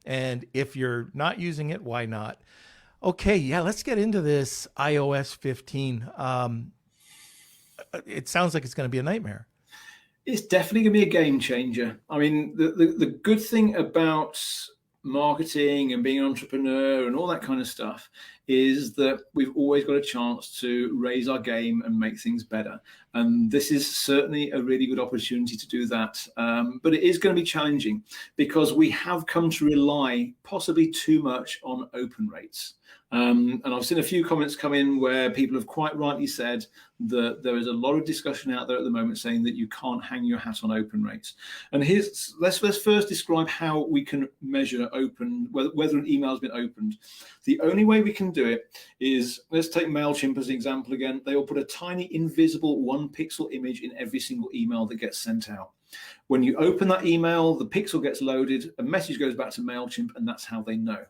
And if you're not using it, why not? Okay, yeah, let's get into this iOS 15. It sounds like it's going to be a nightmare. It's definitely going to be a game changer. I mean, the good thing about marketing and being an entrepreneur and all that kind of stuff is that we've always got a chance to raise our game and make things better. And this is certainly a really good opportunity to do that. But it is going to be challenging because we have come to rely possibly too much on open rates. And I've seen a few comments come in where people have quite rightly said that there is a lot of discussion out there at the moment saying that you can't hang your hat on open rates. And let's first describe how we can measure whether an email has been opened. The only way we can do it is, let's take MailChimp as an example again. They will put a tiny invisible 1 pixel image in every single email that gets sent out. When you open that email, the pixel gets loaded, a message goes back to MailChimp, and that's how they know.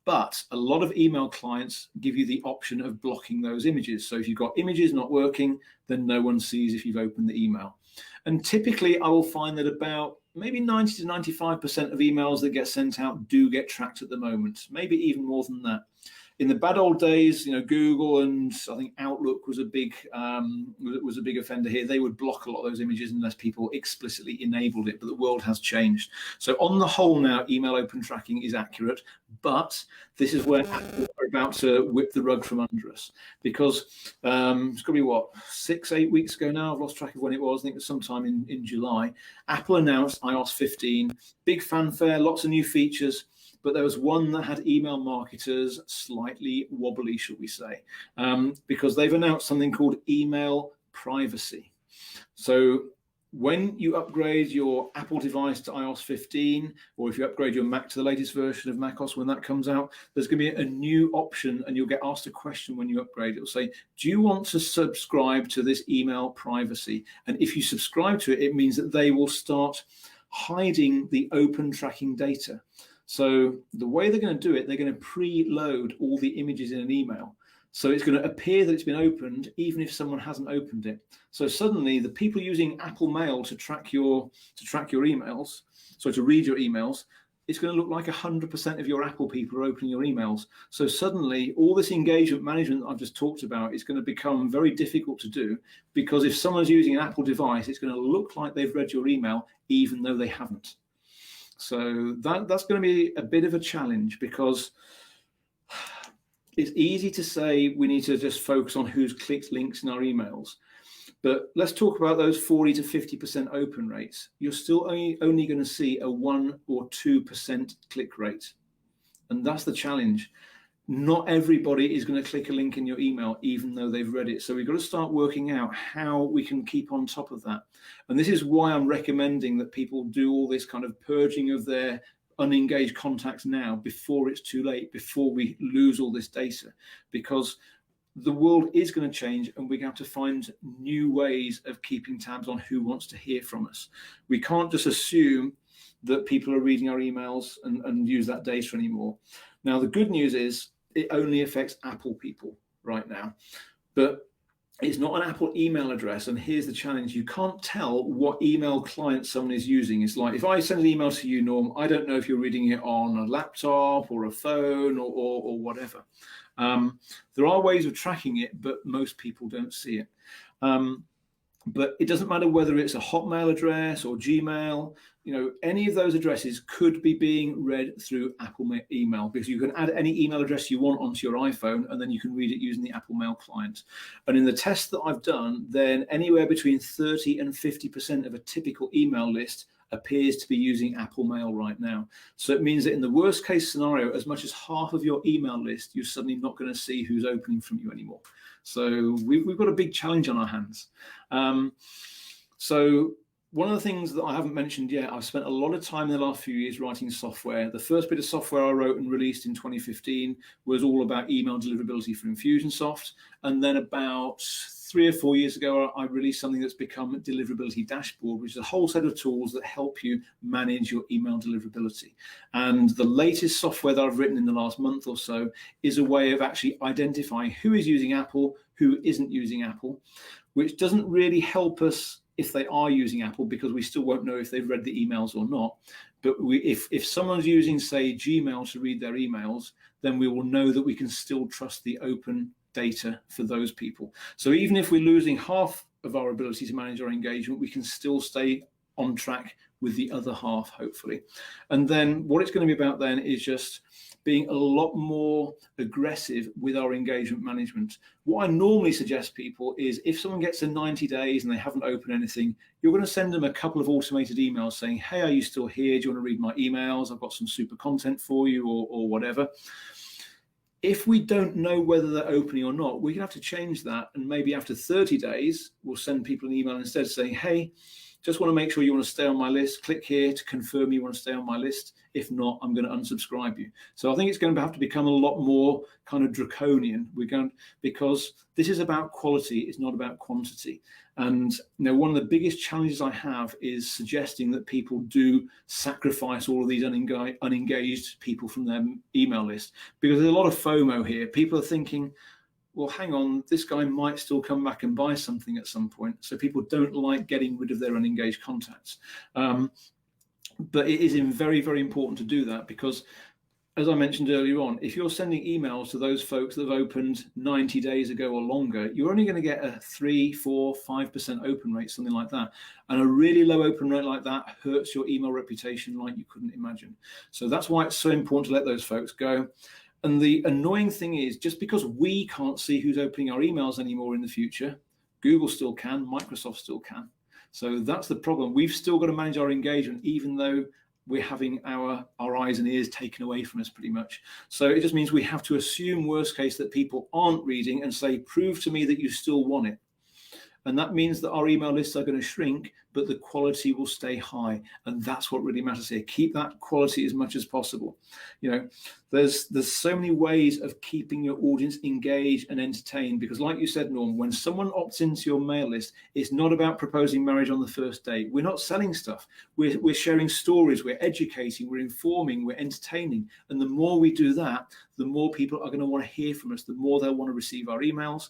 But a lot of email clients give you the option of blocking those images. So if you've got images not working, then no one sees if you've opened the email. And typically I will find that about maybe 90 to 95% of emails that get sent out do get tracked at the moment, maybe even more than that. In the bad old days, Google and I think Outlook was a big offender here. They would block a lot of those images unless people explicitly enabled it. But the world has changed. So on the whole now, email open tracking is accurate. But this is where Apple are about to whip the rug from under us. Because it's going to be, 6-8 weeks ago now? I've lost track of when it was. I think it was sometime in July. Apple announced iOS 15. Big fanfare, lots of new features. But there was one that had email marketers slightly wobbly, shall we say, because they've announced something called email privacy. So when you upgrade your Apple device to iOS 15, or if you upgrade your Mac to the latest version of macOS when that comes out, there's going to be a new option, and you'll get asked a question when you upgrade. It'll say, do you want to subscribe to this email privacy? And if you subscribe to it, it means that they will start hiding the open tracking data. So the way they're going to do it, they're going to preload all the images in an email. So it's going to appear that it's been opened, even if someone hasn't opened it. So suddenly the people using Apple Mail to track your emails, to read your emails, it's going to look like 100% of your Apple people are opening your emails. So suddenly all this engagement management that I've just talked about is going to become very difficult to do, because if someone's using an Apple device, it's going to look like they've read your email, even though they haven't. So that's going to be a bit of a challenge, because it's easy to say we need to just focus on who's clicked links in our emails. But let's talk about those 40 to 50% open rates. You're still only going to see a 1 or 2% click rate. And that's the challenge. Not everybody is going to click a link in your email, even though they've read it. So we've got to start working out how we can keep on top of that. And this is why I'm recommending that people do all this kind of purging of their unengaged contacts now, before it's too late, before we lose all this data, because the world is going to change, and we're going to have to find new ways of keeping tabs on who wants to hear from us. We can't just assume that people are reading our emails and use that data anymore. Now, the good news is it only affects Apple people right now, but it's not an Apple email address. And here's the challenge. You can't tell what email client someone is using. It's like, if I send an email to you, Norm, I don't know if you're reading it on a laptop or a phone or whatever. There are ways of tracking it, but most people don't see it. But it doesn't matter whether it's a Hotmail address or Gmail, any of those addresses could be being read through Apple email, because you can add any email address you want onto your iPhone, and then you can read it using the Apple Mail client. And in the test that I've done, then anywhere between 30 and 50% of a typical email list appears to be using Apple Mail right now. So it means that in the worst case scenario, as much as half of your email list, you're suddenly not going to see who's opening from you anymore. So we've got a big challenge on our hands. So one of the things that I haven't mentioned yet, I've spent a lot of time in the last few years writing software. The first bit of software I wrote and released in 2015 was all about email deliverability for Infusionsoft. And then about 3 or 4 years ago, I released something that's become Deliverability Dashboard, which is a whole set of tools that help you manage your email deliverability. And the latest software that I've written in the last month or so is a way of actually identifying who is using Apple, who isn't using Apple, which doesn't really help us if they are using Apple, because we still won't know if they've read the emails or not. But if someone's using, say, Gmail to read their emails, then we will know that we can still trust the open data for those people. So even if we're losing half of our ability to manage our engagement, we can still stay on track with the other half, hopefully. And then what it's going to be about then is just being a lot more aggressive with our engagement management. What I normally suggest people is, if someone gets to 90 days and they haven't opened anything, you're going to send them a couple of automated emails saying, hey, are you still here? Do you want to read my emails? I've got some super content for you, or whatever. If we don't know whether they're opening or not, we're going to have to change that. And maybe after 30 days, we'll send people an email instead saying, hey, just want to make sure you want to stay on my list. Click here to confirm you want to stay on my list. If not, I'm going to unsubscribe you. So I think it's going to have to become a lot more kind of draconian. Because this is about quality, it's not about quantity. And one of the biggest challenges I have is suggesting that people do sacrifice all of these unengaged people from their email list, because there's a lot of FOMO here. People are thinking, well, hang on, this guy might still come back and buy something at some point. So people don't like getting rid of their unengaged contacts. But it is very, very important to do that, because, as I mentioned earlier on, if you're sending emails to those folks that have opened 90 days ago or longer, you're only going to get a 3, 4, 5% open rate, something like that. And a really low open rate like that hurts your email reputation like you couldn't imagine. So that's why it's so important to let those folks go. And the annoying thing is, just because we can't see who's opening our emails anymore in the future, Google still can, Microsoft still can. So that's the problem. We've still got to manage our engagement, even though we're having our eyes and ears taken away from us pretty much. So it just means we have to assume, worst case, that people aren't reading and say, prove to me that you still want it. And that means that our email lists are going to shrink, but the quality will stay high. And that's what really matters here. Keep that quality as much as possible. There's so many ways of keeping your audience engaged and entertained, because like you said, Norm, when someone opts into your mail list, it's not about proposing marriage on the first date. We're not selling stuff. We're sharing stories, we're educating, we're informing, we're entertaining. And the more we do that, the more people are going to want to hear from us, the more they'll want to receive our emails.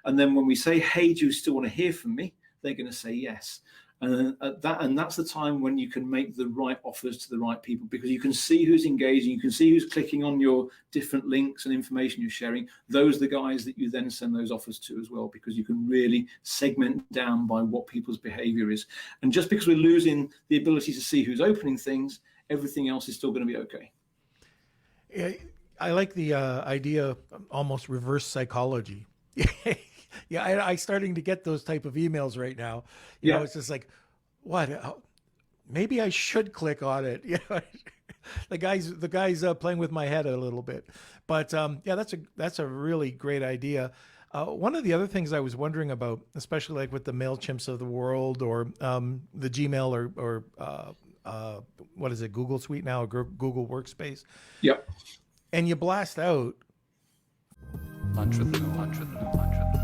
And then when we say, hey, do you still want to hear from me? They're going to say yes. And that's the time when you can make the right offers to the right people, because you can see who's engaging, you can see who's clicking on your different links and information you're sharing. Those are the guys that you then send those offers to as well, because you can really segment down by what people's behavior is. And just because we're losing the ability to see who's opening things, everything else is still going to be okay. Yeah, I like the idea of almost reverse psychology. Yeah, I'm starting to get those type of emails right now. You know, it's just like, what? Maybe I should click on it. The guy's playing with my head a little bit. But yeah, that's a really great idea. One of the other things I was wondering about, especially like with the MailChimps of the world, or the Gmail, or what is it, Google Suite now, or Google Workspace. Yep. And you blast out. Lunch with the